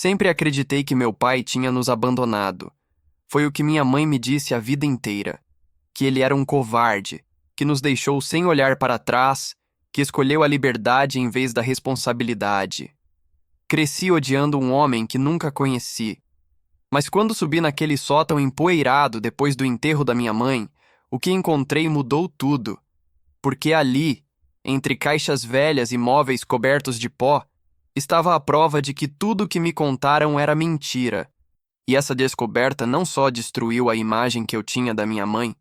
Sempre acreditei que meu pai tinha nos abandonado. Foi o que minha mãe me disse a vida inteira. Que ele era um covarde, que nos deixou sem olhar para trás, que escolheu a liberdade em vez da responsabilidade. Cresci odiando um homem que nunca conheci. Mas quando subi naquele sótão empoeirado depois do enterro da minha mãe, o que encontrei mudou tudo. Porque ali, entre caixas velhas e móveis cobertos de pó, estava a prova de que tudo o que me contaram era mentira. E essa descoberta não só destruiu a imagem que eu tinha da minha mãe,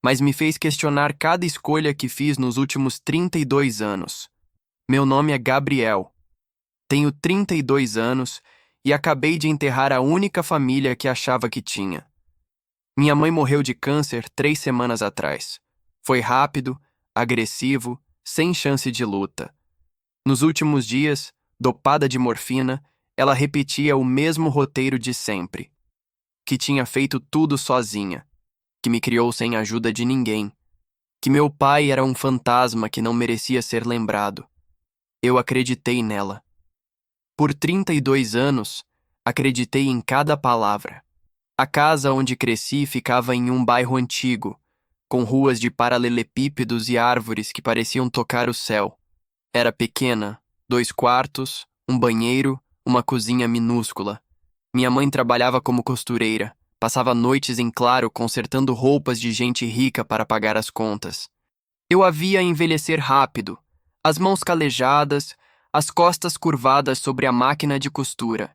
mas me fez questionar cada escolha que fiz nos últimos 32 anos. Meu nome é Gabriel. Tenho 32 anos e acabei de enterrar a única família que achava que tinha. Minha mãe morreu de câncer 3 semanas atrás. Foi rápido, agressivo, sem chance de luta. Nos últimos dias, dopada de morfina, ela repetia o mesmo roteiro de sempre. Que tinha feito tudo sozinha. Que me criou sem ajuda de ninguém. Que meu pai era um fantasma que não merecia ser lembrado. Eu acreditei nela. Por 32 anos, acreditei em cada palavra. A casa onde cresci ficava em um bairro antigo, com ruas de paralelepípedos e árvores que pareciam tocar o céu. Era pequena, 2 quartos, um banheiro, uma cozinha minúscula. Minha mãe trabalhava como costureira, passava noites em claro consertando roupas de gente rica para pagar as contas. Eu a via envelhecer rápido, as mãos calejadas, as costas curvadas sobre a máquina de costura.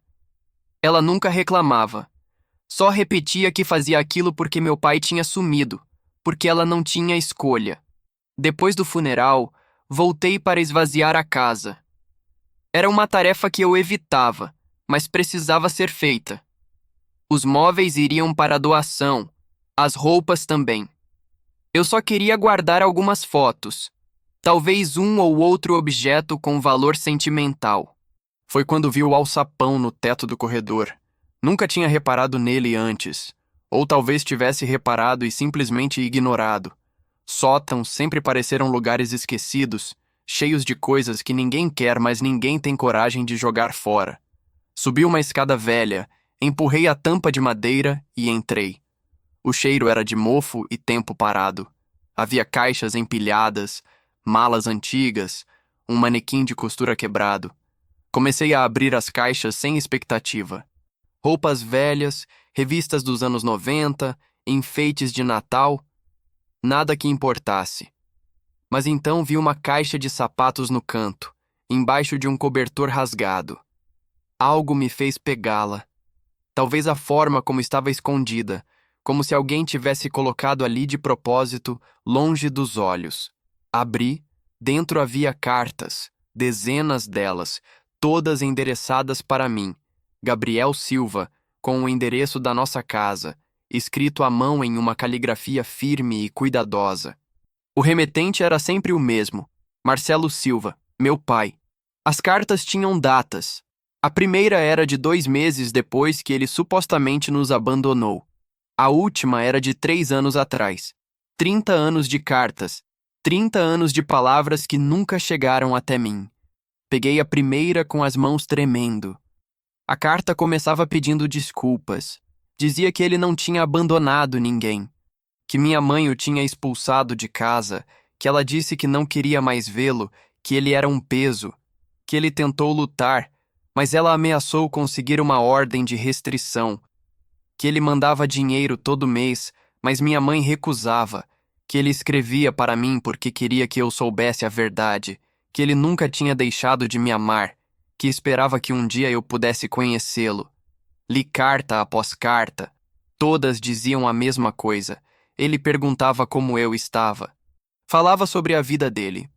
Ela nunca reclamava. Só repetia que fazia aquilo porque meu pai tinha sumido, porque ela não tinha escolha. Depois do funeral, voltei para esvaziar a casa. Era uma tarefa que eu evitava, mas precisava ser feita. Os móveis iriam para doação, as roupas também. Eu só queria guardar algumas fotos, talvez um ou outro objeto com valor sentimental. Foi quando vi o alçapão no teto do corredor. Nunca tinha reparado nele antes, ou talvez tivesse reparado e simplesmente ignorado. Sótãos sempre pareceram lugares esquecidos, cheios de coisas que ninguém quer, mas ninguém tem coragem de jogar fora. Subi uma escada velha, empurrei a tampa de madeira e entrei. O cheiro era de mofo e tempo parado. Havia caixas empilhadas, malas antigas, um manequim de costura quebrado. Comecei a abrir as caixas sem expectativa. Roupas velhas, revistas dos anos 90, enfeites de Natal, nada que importasse. Mas então vi uma caixa de sapatos no canto, embaixo de um cobertor rasgado. Algo me fez pegá-la. Talvez a forma como estava escondida, como se alguém tivesse colocado ali de propósito, longe dos olhos. Abri, dentro havia cartas, dezenas delas, todas endereçadas para mim. Gabriel Silva, com o endereço da nossa casa, escrito à mão em uma caligrafia firme e cuidadosa. O remetente era sempre o mesmo, Marcelo Silva, meu pai. As cartas tinham datas. A primeira era de 2 meses depois que ele supostamente nos abandonou. A última era de 3 anos atrás. 30 anos de cartas, 30 anos de palavras que nunca chegaram até mim. Peguei a primeira com as mãos tremendo. A carta começava pedindo desculpas. Dizia que ele não tinha abandonado ninguém, que minha mãe o tinha expulsado de casa, que ela disse que não queria mais vê-lo, que ele era um peso, que ele tentou lutar, mas ela ameaçou conseguir uma ordem de restrição, que ele mandava dinheiro todo mês, mas minha mãe recusava, que ele escrevia para mim porque queria que eu soubesse a verdade, que ele nunca tinha deixado de me amar, que esperava que um dia eu pudesse conhecê-lo. Li carta após carta. Todas diziam a mesma coisa. Ele perguntava como eu estava. Falava sobre a vida dele.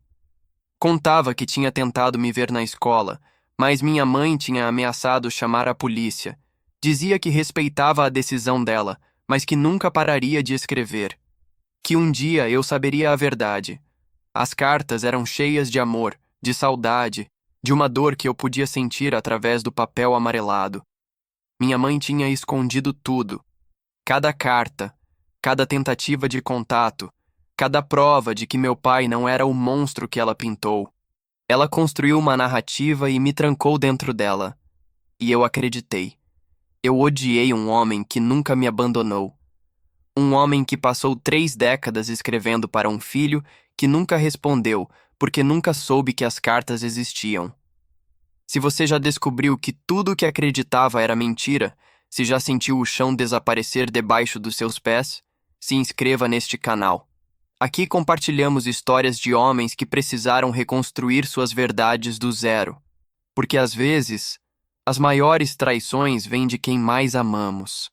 Contava que tinha tentado me ver na escola, mas minha mãe tinha ameaçado chamar a polícia. Dizia que respeitava a decisão dela, mas que nunca pararia de escrever. Que um dia eu saberia a verdade. As cartas eram cheias de amor, de saudade, de uma dor que eu podia sentir através do papel amarelado. Minha mãe tinha escondido tudo. Cada carta, cada tentativa de contato, cada prova de que meu pai não era o monstro que ela pintou. Ela construiu uma narrativa e me trancou dentro dela. E eu acreditei. Eu odiei um homem que nunca me abandonou. Um homem que passou 3 décadas escrevendo para um filho que nunca respondeu porque nunca soube que as cartas existiam. Se você já descobriu que tudo o que acreditava era mentira, se já sentiu o chão desaparecer debaixo dos seus pés, se inscreva neste canal. Aqui compartilhamos histórias de homens que precisaram reconstruir suas verdades do zero. Porque às vezes, as maiores traições vêm de quem mais amamos.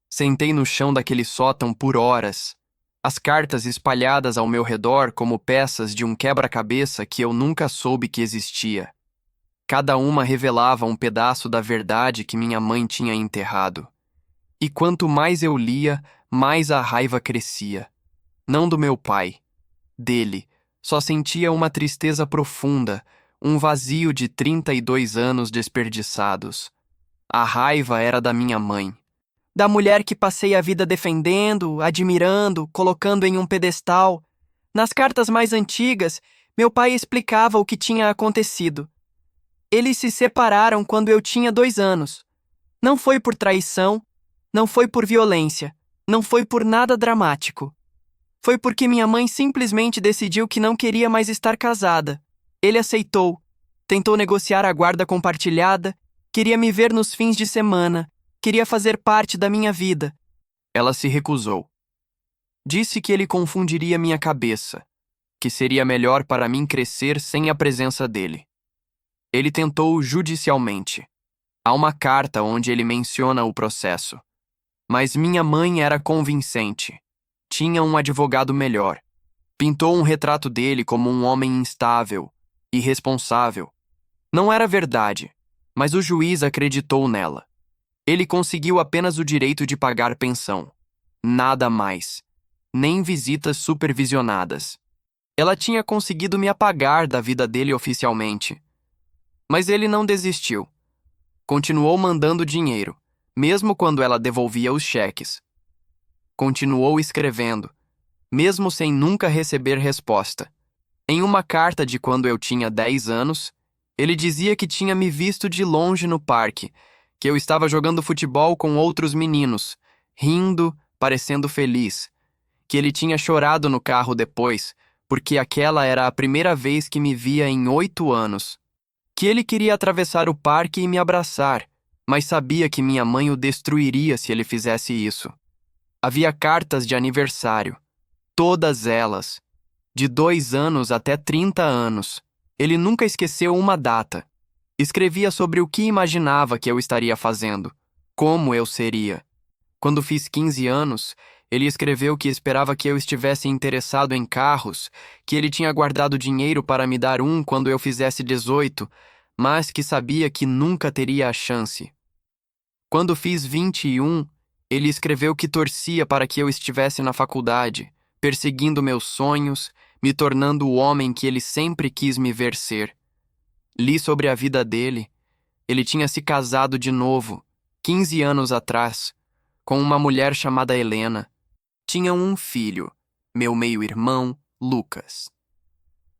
Sentei no chão daquele sótão por horas, as cartas espalhadas ao meu redor como peças de um quebra-cabeça que eu nunca soube que existia. Cada uma revelava um pedaço da verdade que minha mãe tinha enterrado. E quanto mais eu lia, mais a raiva crescia. Não do meu pai, dele. Só sentia uma tristeza profunda, um vazio de 32 anos desperdiçados. A raiva era da minha mãe. Da mulher que passei a vida defendendo, admirando, colocando em um pedestal. Nas cartas mais antigas, meu pai explicava o que tinha acontecido. Eles se separaram quando eu tinha 2 anos. Não foi por traição, não foi por violência, não foi por nada dramático. Foi porque minha mãe simplesmente decidiu que não queria mais estar casada. Ele aceitou, tentou negociar a guarda compartilhada, queria me ver nos fins de semana, queria fazer parte da minha vida. Ela se recusou. Disse que ele confundiria minha cabeça, que seria melhor para mim crescer sem a presença dele. Ele tentou judicialmente. Há uma carta onde ele menciona o processo. Mas minha mãe era convincente. Tinha um advogado melhor. Pintou um retrato dele como um homem instável, irresponsável. Não era verdade, mas o juiz acreditou nela. Ele conseguiu apenas o direito de pagar pensão. Nada mais. Nem visitas supervisionadas. Ela tinha conseguido me apagar da vida dele oficialmente. Mas ele não desistiu. Continuou mandando dinheiro, mesmo quando ela devolvia os cheques. Continuou escrevendo, mesmo sem nunca receber resposta. Em uma carta de quando eu tinha 10 anos, ele dizia que tinha me visto de longe no parque, que eu estava jogando futebol com outros meninos, rindo, parecendo feliz, que ele tinha chorado no carro depois, porque aquela era a primeira vez que me via em 8 anos. Que ele queria atravessar o parque e me abraçar, mas sabia que minha mãe o destruiria se ele fizesse isso. Havia cartas de aniversário, todas elas, de 2 anos até 30 anos. Ele nunca esqueceu uma data. Escrevia sobre o que imaginava que eu estaria fazendo, como eu seria. Quando fiz 15 anos, ele escreveu que esperava que eu estivesse interessado em carros, que ele tinha guardado dinheiro para me dar um quando eu fizesse 18, mas que sabia que nunca teria a chance. Quando fiz 21, ele escreveu que torcia para que eu estivesse na faculdade, perseguindo meus sonhos, me tornando o homem que ele sempre quis me ver ser. Li sobre a vida dele. Ele tinha se casado de novo, 15 anos atrás, com uma mulher chamada Helena. Tinham um filho, meu meio-irmão, Lucas.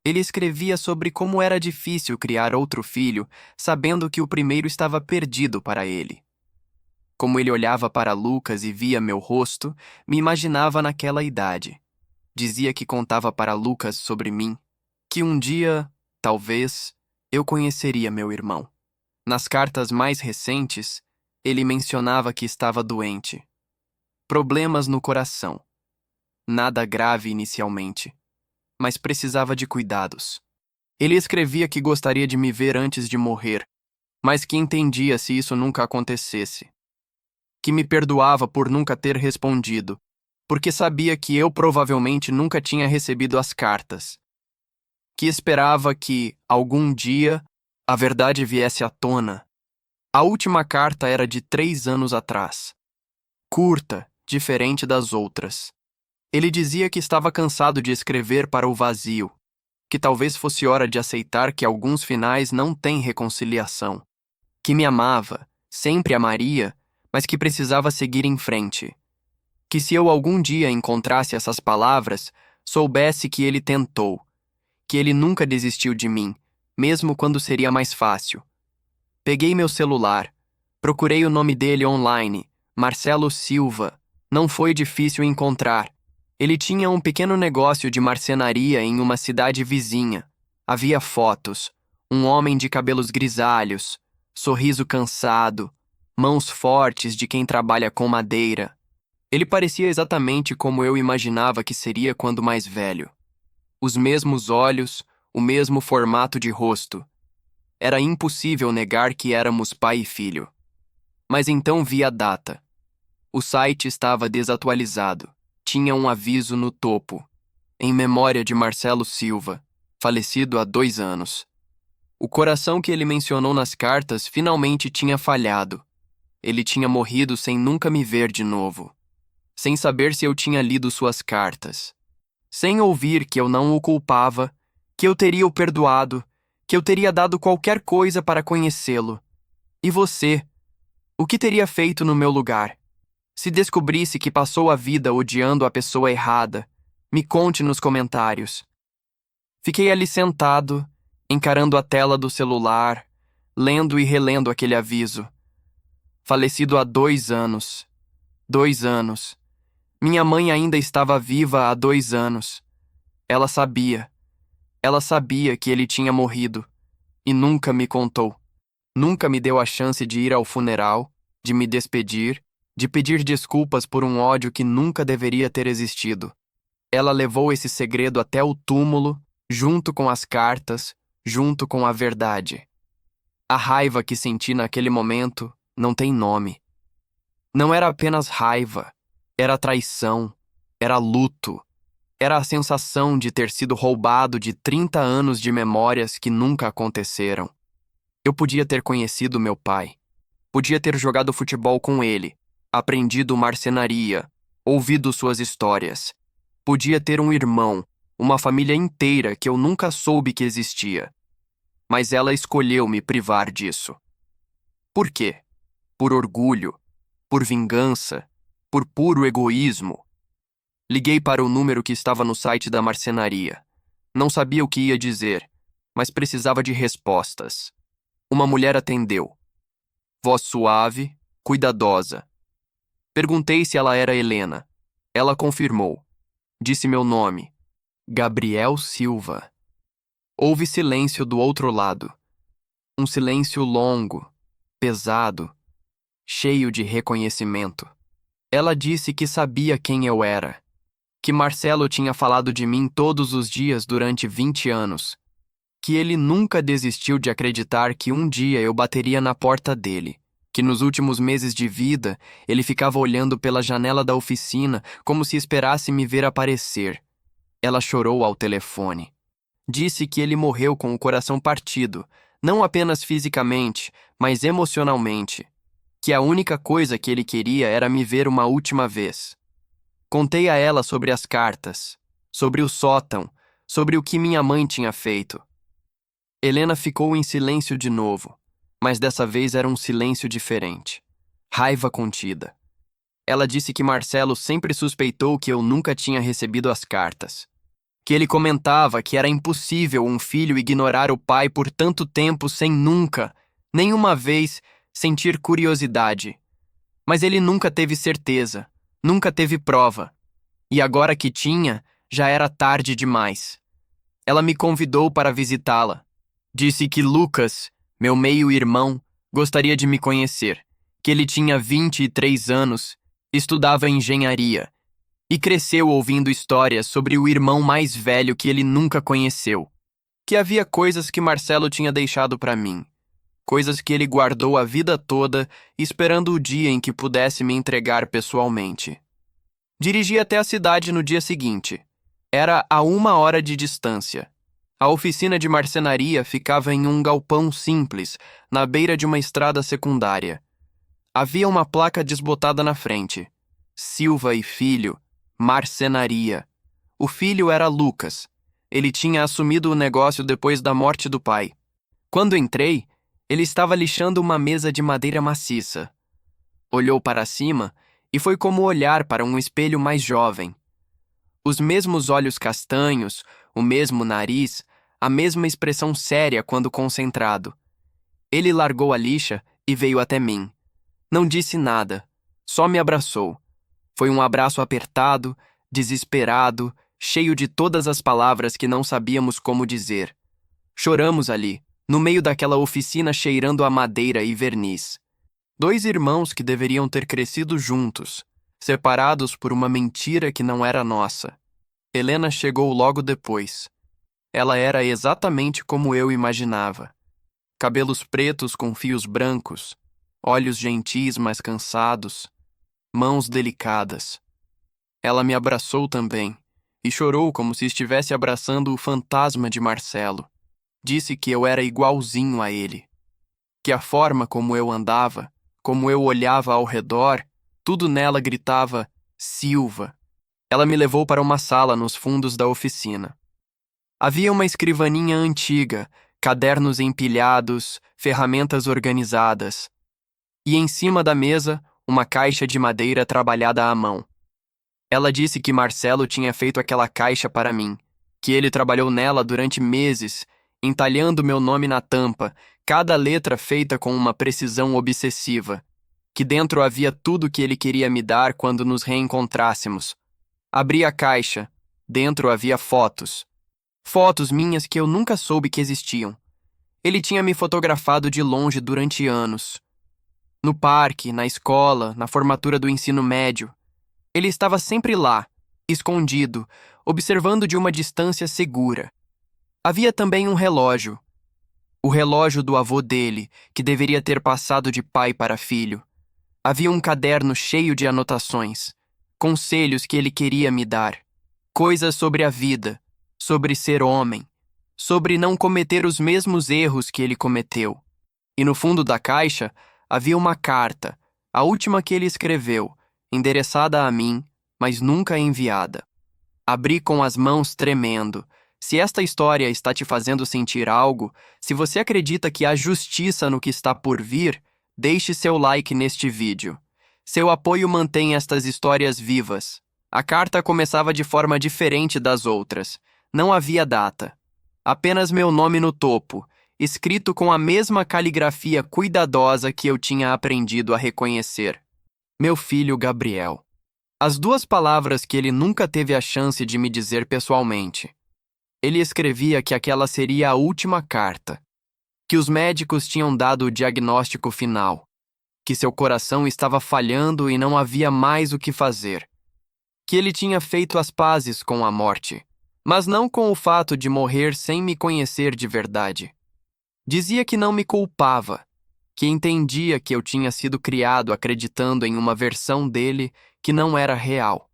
Ele escrevia sobre como era difícil criar outro filho, sabendo que o primeiro estava perdido para ele. Como ele olhava para Lucas e via meu rosto, me imaginava naquela idade. Dizia que contava para Lucas sobre mim, que um dia, talvez, eu conheceria meu irmão. Nas cartas mais recentes, ele mencionava que estava doente. Problemas no coração. Nada grave inicialmente, mas precisava de cuidados. Ele escrevia que gostaria de me ver antes de morrer, mas que entendia se isso nunca acontecesse. Que me perdoava por nunca ter respondido, porque sabia que eu provavelmente nunca tinha recebido as cartas. Que esperava que, algum dia, a verdade viesse à tona. A última carta era de 3 anos atrás. Curta, diferente das outras. Ele dizia que estava cansado de escrever para o vazio, que talvez fosse hora de aceitar que alguns finais não têm reconciliação. Que me amava, sempre amaria, mas que precisava seguir em frente. Que se eu algum dia encontrasse essas palavras, soubesse que ele tentou, que ele nunca desistiu de mim, mesmo quando seria mais fácil. Peguei meu celular. Procurei o nome dele online. Marcelo Silva. Não foi difícil encontrar. Ele tinha um pequeno negócio de marcenaria em uma cidade vizinha. Havia fotos. Um homem de cabelos grisalhos, sorriso cansado, mãos fortes de quem trabalha com madeira. Ele parecia exatamente como eu imaginava que seria quando mais velho. Os mesmos olhos, o mesmo formato de rosto. Era impossível negar que éramos pai e filho. Mas então vi a data. O site estava desatualizado. Tinha um aviso no topo. Em memória de Marcelo Silva, falecido há 2 anos. O coração que ele mencionou nas cartas finalmente tinha falhado. Ele tinha morrido sem nunca me ver de novo. Sem saber se eu tinha lido suas cartas. Sem ouvir que eu não o culpava, que eu teria o perdoado, que eu teria dado qualquer coisa para conhecê-lo. E você? O que teria feito no meu lugar? Se descobrisse que passou a vida odiando a pessoa errada, me conte nos comentários. Fiquei ali sentado, encarando a tela do celular, lendo e relendo aquele aviso. Falecido há 2 anos. 2 anos. Minha mãe ainda estava viva há 2 anos. Ela sabia. Ela sabia que ele tinha morrido. E nunca me contou. Nunca me deu a chance de ir ao funeral, de me despedir, de pedir desculpas por um ódio que nunca deveria ter existido. Ela levou esse segredo até o túmulo, junto com as cartas, junto com a verdade. A raiva que senti naquele momento não tem nome. Não era apenas raiva, era traição, era luto, era a sensação de ter sido roubado de 30 anos de memórias que nunca aconteceram. Eu podia ter conhecido meu pai, podia ter jogado futebol com ele, aprendido marcenaria, ouvido suas histórias. Podia ter um irmão, uma família inteira que eu nunca soube que existia. Mas ela escolheu me privar disso. Por quê? Por orgulho, por vingança, por puro egoísmo. Liguei para o número que estava no site da marcenaria. Não sabia o que ia dizer, mas precisava de respostas. Uma mulher atendeu. Voz suave, cuidadosa. Perguntei se ela era Helena. Ela confirmou. Disse meu nome. Gabriel Silva. Houve silêncio do outro lado. Um silêncio longo, pesado, cheio de reconhecimento. Ela disse que sabia quem eu era, que Marcelo tinha falado de mim todos os dias durante 20 anos, que ele nunca desistiu de acreditar que um dia eu bateria na porta dele, que nos últimos meses de vida ele ficava olhando pela janela da oficina como se esperasse me ver aparecer. Ela chorou ao telefone. Disse que ele morreu com o coração partido, não apenas fisicamente, mas emocionalmente. Que a única coisa que ele queria era me ver uma última vez. Contei a ela sobre as cartas, sobre o sótão, sobre o que minha mãe tinha feito. Helena ficou em silêncio de novo, mas dessa vez era um silêncio diferente. Raiva contida. Ela disse que Marcelo sempre suspeitou que eu nunca tinha recebido as cartas. Que ele comentava que era impossível um filho ignorar o pai por tanto tempo sem nunca, nenhuma vez, sentir curiosidade. Mas ele nunca teve certeza, nunca teve prova. E agora que tinha, já era tarde demais. Ela me convidou para visitá-la. Disse que Lucas, meu meio-irmão, gostaria de me conhecer, que ele tinha 23 anos, estudava engenharia e cresceu ouvindo histórias sobre o irmão mais velho que ele nunca conheceu. Que havia coisas que Marcelo tinha deixado para mim. Coisas que ele guardou a vida toda, esperando o dia em que pudesse me entregar pessoalmente. Dirigi até a cidade no dia seguinte. Era a 1 hora de distância. A oficina de marcenaria ficava em um galpão simples, na beira de uma estrada secundária. Havia uma placa desbotada na frente. Silva e Filho, Marcenaria. O filho era Lucas. Ele tinha assumido o negócio depois da morte do pai. Quando entrei, ele estava lixando uma mesa de madeira maciça. Olhou para cima e foi como olhar para um espelho mais jovem. Os mesmos olhos castanhos, o mesmo nariz, a mesma expressão séria quando concentrado. Ele largou a lixa e veio até mim. Não disse nada, só me abraçou. Foi um abraço apertado, desesperado, cheio de todas as palavras que não sabíamos como dizer. Choramos ali, no meio daquela oficina cheirando a madeira e verniz. Dois irmãos que deveriam ter crescido juntos, separados por uma mentira que não era nossa. Helena chegou logo depois. Ela era exatamente como eu imaginava. Cabelos pretos com fios brancos, olhos gentis mas cansados, mãos delicadas. Ela me abraçou também e chorou como se estivesse abraçando o fantasma de Marcelo. Disse que eu era igualzinho a ele, que a forma como eu andava, como eu olhava ao redor, tudo nela gritava Silva. Ela me levou para uma sala nos fundos da oficina. Havia uma escrivaninha antiga, cadernos empilhados, ferramentas organizadas. E em cima da mesa, uma caixa de madeira trabalhada à mão. Ela disse que Marcelo tinha feito aquela caixa para mim, que ele trabalhou nela durante meses, entalhando meu nome na tampa, cada letra feita com uma precisão obsessiva, que dentro havia tudo que ele queria me dar quando nos reencontrássemos. Abri a caixa, dentro havia fotos. Fotos minhas que eu nunca soube que existiam. Ele tinha me fotografado de longe durante anos. No parque, na escola, na formatura do ensino médio. Ele estava sempre lá, escondido, observando de uma distância segura. Havia também um relógio. O relógio do avô dele, que deveria ter passado de pai para filho. Havia um caderno cheio de anotações, conselhos que ele queria me dar. Coisas sobre a vida, sobre ser homem, sobre não cometer os mesmos erros que ele cometeu. E no fundo da caixa havia uma carta, a última que ele escreveu, endereçada a mim, mas nunca enviada. Abri com as mãos tremendo. Se esta história está te fazendo sentir algo, se você acredita que há justiça no que está por vir, deixe seu like neste vídeo. Seu apoio mantém estas histórias vivas. A carta começava de forma diferente das outras. Não havia data. Apenas meu nome no topo, escrito com a mesma caligrafia cuidadosa que eu tinha aprendido a reconhecer. Meu filho Gabriel. As duas palavras que ele nunca teve a chance de me dizer pessoalmente. Ele escrevia que aquela seria a última carta, que os médicos tinham dado o diagnóstico final, que seu coração estava falhando e não havia mais o que fazer, que ele tinha feito as pazes com a morte, mas não com o fato de morrer sem me conhecer de verdade. Dizia que não me culpava, que entendia que eu tinha sido criado acreditando em uma versão dele que não era real,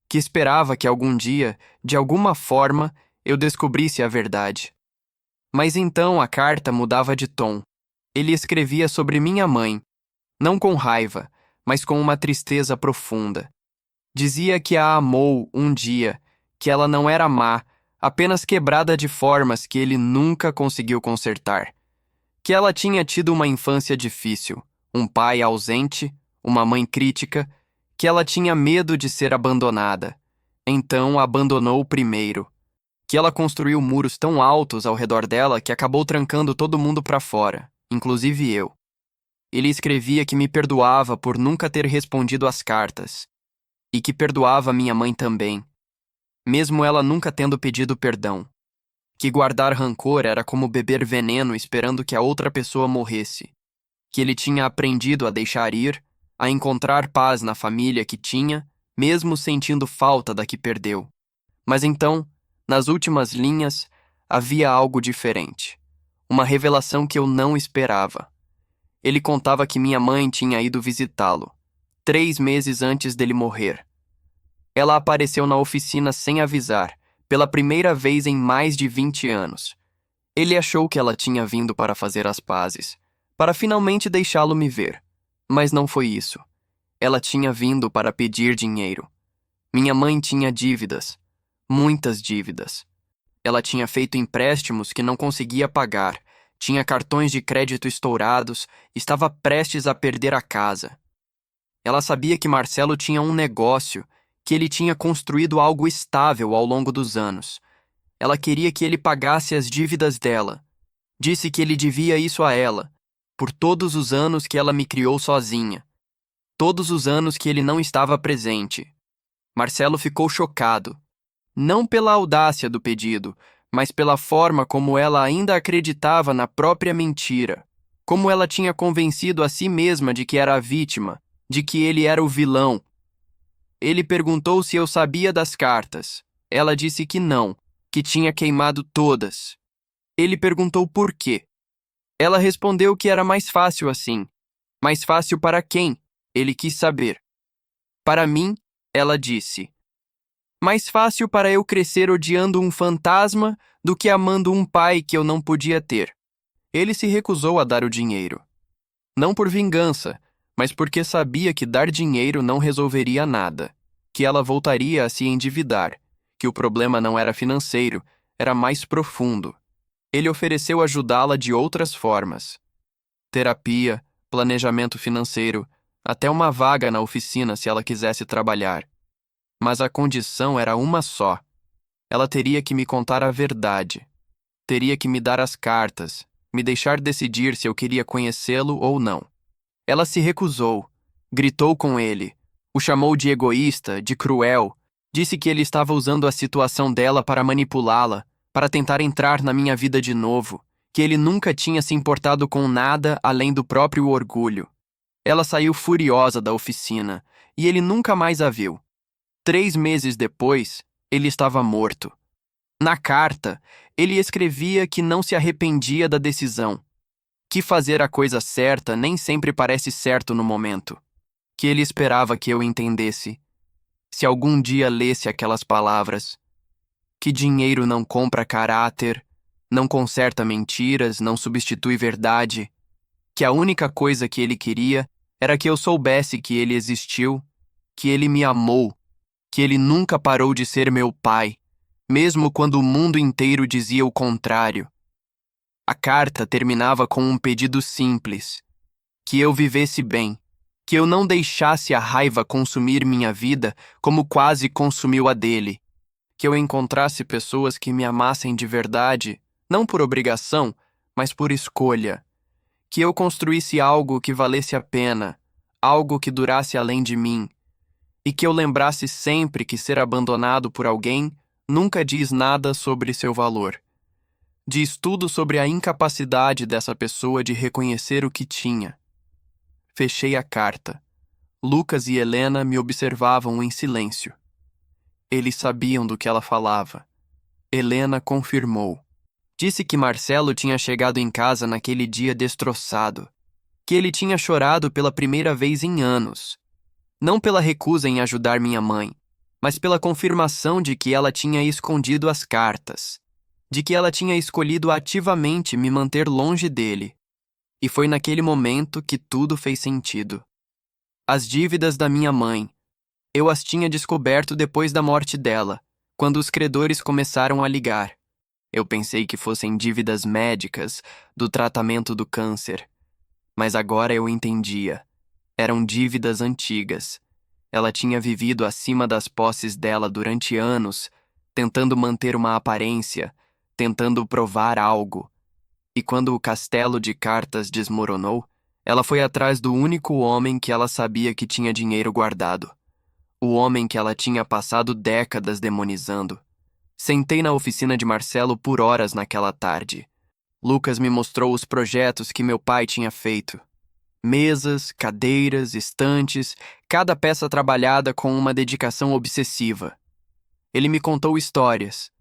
que esperava que algum dia, de alguma forma, eu descobrisse a verdade. Mas então a carta mudava de tom. Ele escrevia sobre minha mãe, não com raiva, mas com uma tristeza profunda. Dizia que a amou um dia, que ela não era má, apenas quebrada de formas que ele nunca conseguiu consertar. Que ela tinha tido uma infância difícil, um pai ausente, uma mãe crítica, que ela tinha medo de ser abandonada. Então abandonou primeiro. Que ela construiu muros tão altos ao redor dela que acabou trancando todo mundo para fora, inclusive eu. Ele escrevia que me perdoava por nunca ter respondido às cartas, e que perdoava minha mãe também, mesmo ela nunca tendo pedido perdão. Que guardar rancor era como beber veneno esperando que a outra pessoa morresse. Que ele tinha aprendido a deixar ir, a encontrar paz na família que tinha, mesmo sentindo falta da que perdeu. Mas então, nas últimas linhas, havia algo diferente. Uma revelação que eu não esperava. Ele contava que minha mãe tinha ido visitá-lo, 3 meses antes dele morrer. Ela apareceu na oficina sem avisar, pela primeira vez em mais de 20 anos. Ele achou que ela tinha vindo para fazer as pazes, para finalmente deixá-lo me ver. Mas não foi isso. Ela tinha vindo para pedir dinheiro. Minha mãe tinha dívidas. Muitas dívidas. Ela tinha feito empréstimos que não conseguia pagar, tinha cartões de crédito estourados, estava prestes a perder a casa. Ela sabia que Marcelo tinha um negócio, que ele tinha construído algo estável ao longo dos anos. Ela queria que ele pagasse as dívidas dela. Disse que ele devia isso a ela, por todos os anos que ela me criou sozinha, todos os anos que ele não estava presente. Marcelo ficou chocado, não pela audácia do pedido, mas pela forma como ela ainda acreditava na própria mentira, como ela tinha convencido a si mesma de que era a vítima, de que ele era o vilão. Ele perguntou se eu sabia das cartas. Ela disse que não, que tinha queimado todas. Ele perguntou por quê. Ela respondeu que era mais fácil assim. Mais fácil para quem? Ele quis saber. Para mim, ela disse. Mais fácil para eu crescer odiando um fantasma do que amando um pai que eu não podia ter. Ele se recusou a dar o dinheiro. Não por vingança, mas porque sabia que dar dinheiro não resolveria nada, que ela voltaria a se endividar, que o problema não era financeiro, era mais profundo. Ele ofereceu ajudá-la de outras formas. Terapia, planejamento financeiro, até uma vaga na oficina se ela quisesse trabalhar. Mas a condição era uma só. Ela teria que me contar a verdade. Teria que me dar as cartas, me deixar decidir se eu queria conhecê-lo ou não. Ela se recusou, gritou com ele, o chamou de egoísta, de cruel, disse que ele estava usando a situação dela para manipulá-la, para tentar entrar na minha vida de novo, que ele nunca tinha se importado com nada além do próprio orgulho. Ela saiu furiosa da oficina, e ele nunca mais a viu. 3 meses depois, ele estava morto. Na carta, ele escrevia que não se arrependia da decisão, que fazer a coisa certa nem sempre parece certo no momento, que ele esperava que eu entendesse, se algum dia lesse aquelas palavras, que dinheiro não compra caráter, não conserta mentiras, não substitui verdade, que a única coisa que ele queria era que eu soubesse que ele existiu, que ele me amou, que ele nunca parou de ser meu pai, mesmo quando o mundo inteiro dizia o contrário. A carta terminava com um pedido simples: que eu vivesse bem, que eu não deixasse a raiva consumir minha vida como quase consumiu a dele, que eu encontrasse pessoas que me amassem de verdade, não por obrigação, mas por escolha, que eu construísse algo que valesse a pena, algo que durasse além de mim, e que eu lembrasse sempre que ser abandonado por alguém nunca diz nada sobre seu valor. Diz tudo sobre a incapacidade dessa pessoa de reconhecer o que tinha. Fechei a carta. Lucas e Helena me observavam em silêncio. Eles sabiam do que ela falava. Helena confirmou. Disse que Marcelo tinha chegado em casa naquele dia destroçado, que ele tinha chorado pela primeira vez em anos. Não pela recusa em ajudar minha mãe, mas pela confirmação de que ela tinha escondido as cartas, de que ela tinha escolhido ativamente me manter longe dele. E foi naquele momento que tudo fez sentido. As dívidas da minha mãe. Eu as tinha descoberto depois da morte dela, quando os credores começaram a ligar. Eu pensei que fossem dívidas médicas, do tratamento do câncer. Mas agora eu entendia. Eram dívidas antigas. Ela tinha vivido acima das posses dela durante anos, tentando manter uma aparência, tentando provar algo. E quando o castelo de cartas desmoronou, ela foi atrás do único homem que ela sabia que tinha dinheiro guardado. O homem que ela tinha passado décadas demonizando. Sentei na oficina de Marcelo por horas naquela tarde. Lucas me mostrou os projetos que meu pai tinha feito. Mesas, cadeiras, estantes, cada peça trabalhada com uma dedicação obsessiva. Ele me contou histórias.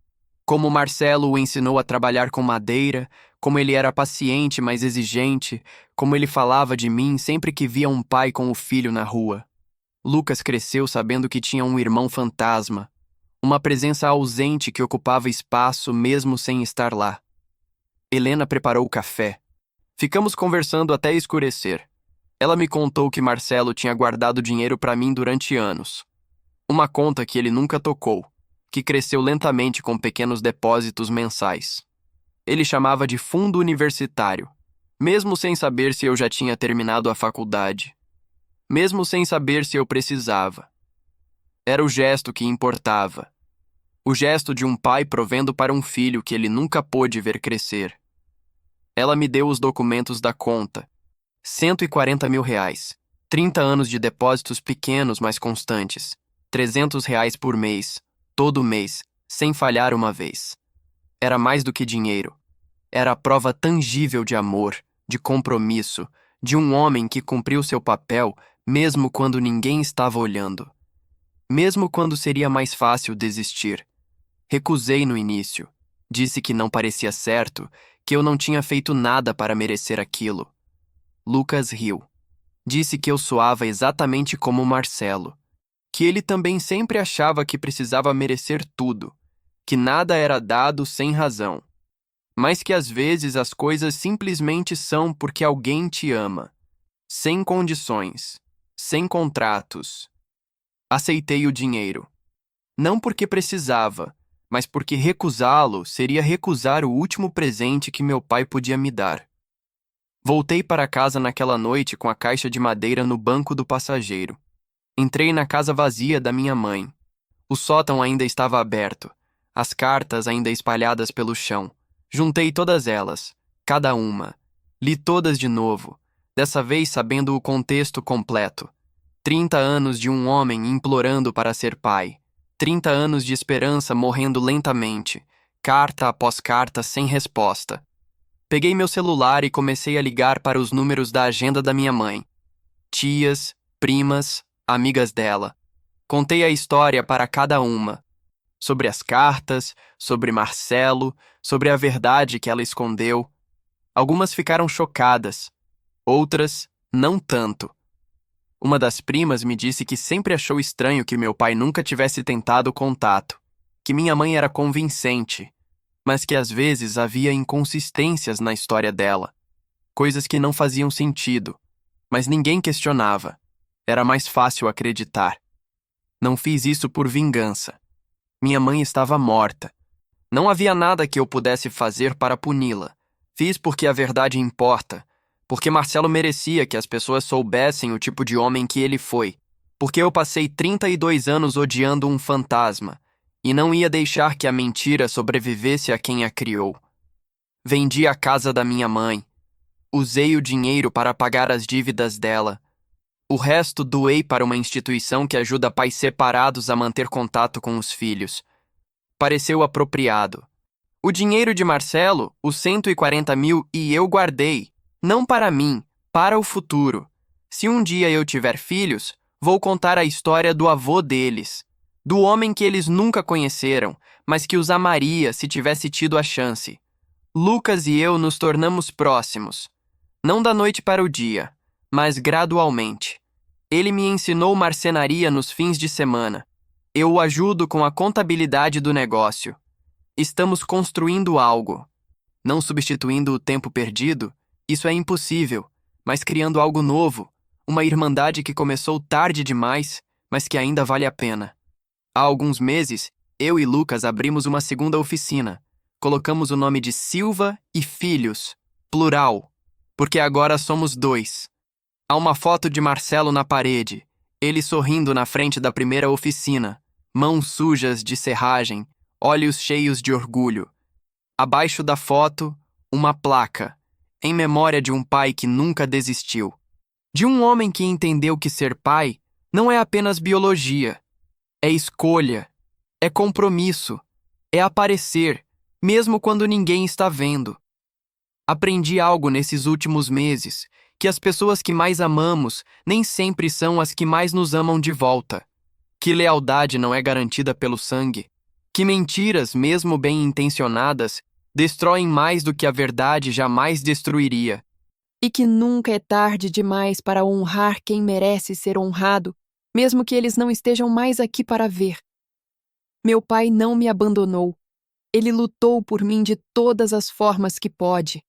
Como Marcelo o ensinou a trabalhar com madeira, como ele era paciente, mas exigente, como ele falava de mim sempre que via um pai com o filho na rua. Lucas cresceu sabendo que tinha um irmão fantasma, uma presença ausente que ocupava espaço mesmo sem estar lá. Helena preparou o café. Ficamos conversando até escurecer. Ela me contou que Marcelo tinha guardado dinheiro para mim durante anos. Uma conta que ele nunca tocou, que cresceu lentamente com pequenos depósitos mensais. Ele chamava de fundo universitário, mesmo sem saber se eu já tinha terminado a faculdade. Mesmo sem saber se eu precisava. Era o gesto que importava. O gesto de um pai provendo para um filho que ele nunca pôde ver crescer. Ela me deu os documentos da conta, R$ 140.000. 30 anos de depósitos pequenos, mas constantes. R$ 300 por mês, todo mês, sem falhar uma vez. Era mais do que dinheiro. Era a prova tangível de amor, de compromisso, de um homem que cumpriu seu papel mesmo quando ninguém estava olhando. Mesmo quando seria mais fácil desistir. Recusei no início. Disse que não parecia certo, que eu não tinha feito nada para merecer aquilo. Lucas riu. Disse que eu soava exatamente como Marcelo, que ele também sempre achava que precisava merecer tudo, que nada era dado sem razão, mas que às vezes as coisas simplesmente são porque alguém te ama, sem condições, sem contratos. Aceitei o dinheiro. Não porque precisava, mas porque recusá-lo seria recusar o último presente que meu pai podia me dar. Voltei para casa naquela noite com a caixa de madeira no banco do passageiro. Entrei na casa vazia da minha mãe. O sótão ainda estava aberto, as cartas ainda espalhadas pelo chão. Juntei todas elas, cada uma. Li todas de novo, dessa vez sabendo o contexto completo. 30 anos de um homem implorando para ser pai. 30 anos de esperança morrendo lentamente, carta após carta sem resposta. Peguei meu celular e comecei a ligar para os números da agenda da minha mãe. Tias, primas, amigas dela. Contei a história para cada uma. Sobre as cartas, sobre Marcelo, sobre a verdade que ela escondeu. Algumas ficaram chocadas, outras, não tanto. Uma das primas me disse que sempre achou estranho que meu pai nunca tivesse tentado contato, que minha mãe era convincente, mas que às vezes havia inconsistências na história dela, coisas que não faziam sentido, mas ninguém questionava. Era mais fácil acreditar. Não fiz isso por vingança. Minha mãe estava morta. Não havia nada que eu pudesse fazer para puni-la. Fiz porque a verdade importa, porque Marcelo merecia que as pessoas soubessem o tipo de homem que ele foi, porque eu passei 32 anos odiando um fantasma, e não ia deixar que a mentira sobrevivesse a quem a criou. Vendi a casa da minha mãe. Usei o dinheiro para pagar as dívidas dela. O resto doei para uma instituição que ajuda pais separados a manter contato com os filhos. Pareceu apropriado. O dinheiro de Marcelo, os 140.000, e eu guardei. Não para mim, para o futuro. Se um dia eu tiver filhos, vou contar a história do avô deles. Do homem que eles nunca conheceram, mas que os amaria se tivesse tido a chance. Lucas e eu nos tornamos próximos. Não da noite para o dia, mas gradualmente. Ele me ensinou marcenaria nos fins de semana. Eu o ajudo com a contabilidade do negócio. Estamos construindo algo. Não substituindo o tempo perdido, isso é impossível, mas criando algo novo, uma irmandade que começou tarde demais, mas que ainda vale a pena. Há alguns meses, eu e Lucas abrimos uma segunda oficina. Colocamos o nome de Silva e Filhos, plural, porque agora somos 2. Há uma foto de Marcelo na parede, ele sorrindo na frente da primeira oficina, mãos sujas de serragem, olhos cheios de orgulho. Abaixo da foto, uma placa, em memória de um pai que nunca desistiu. De um homem que entendeu que ser pai não é apenas biologia. É escolha, é compromisso, é aparecer, mesmo quando ninguém está vendo. Aprendi algo nesses últimos meses, que as pessoas que mais amamos nem sempre são as que mais nos amam de volta. Que lealdade não é garantida pelo sangue. Que mentiras, mesmo bem intencionadas, destroem mais do que a verdade jamais destruiria. E que nunca é tarde demais para honrar quem merece ser honrado, mesmo que eles não estejam mais aqui para ver. Meu pai não me abandonou. Ele lutou por mim de todas as formas que pode.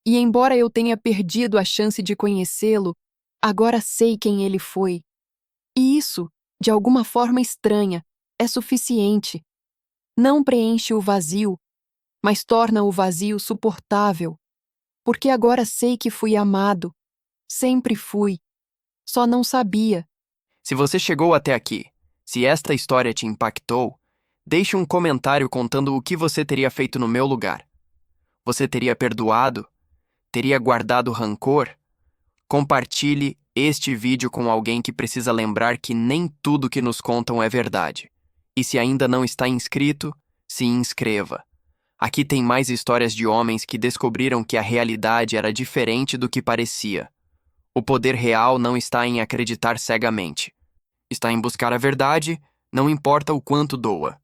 E embora eu tenha perdido a chance de conhecê-lo, agora sei quem ele foi. E isso, de alguma forma estranha, é suficiente. Não preenche o vazio, mas torna o vazio suportável. Porque agora sei que fui amado. Sempre fui. Só não sabia. Se você chegou até aqui, se esta história te impactou, deixe um comentário contando o que você teria feito no meu lugar. Você teria perdoado? Teria guardado rancor? Compartilhe este vídeo com alguém que precisa lembrar que nem tudo que nos contam é verdade. E se ainda não está inscrito, se inscreva. Aqui tem mais histórias de homens que descobriram que a realidade era diferente do que parecia. O poder real não está em acreditar cegamente. Está em buscar a verdade, não importa o quanto doa.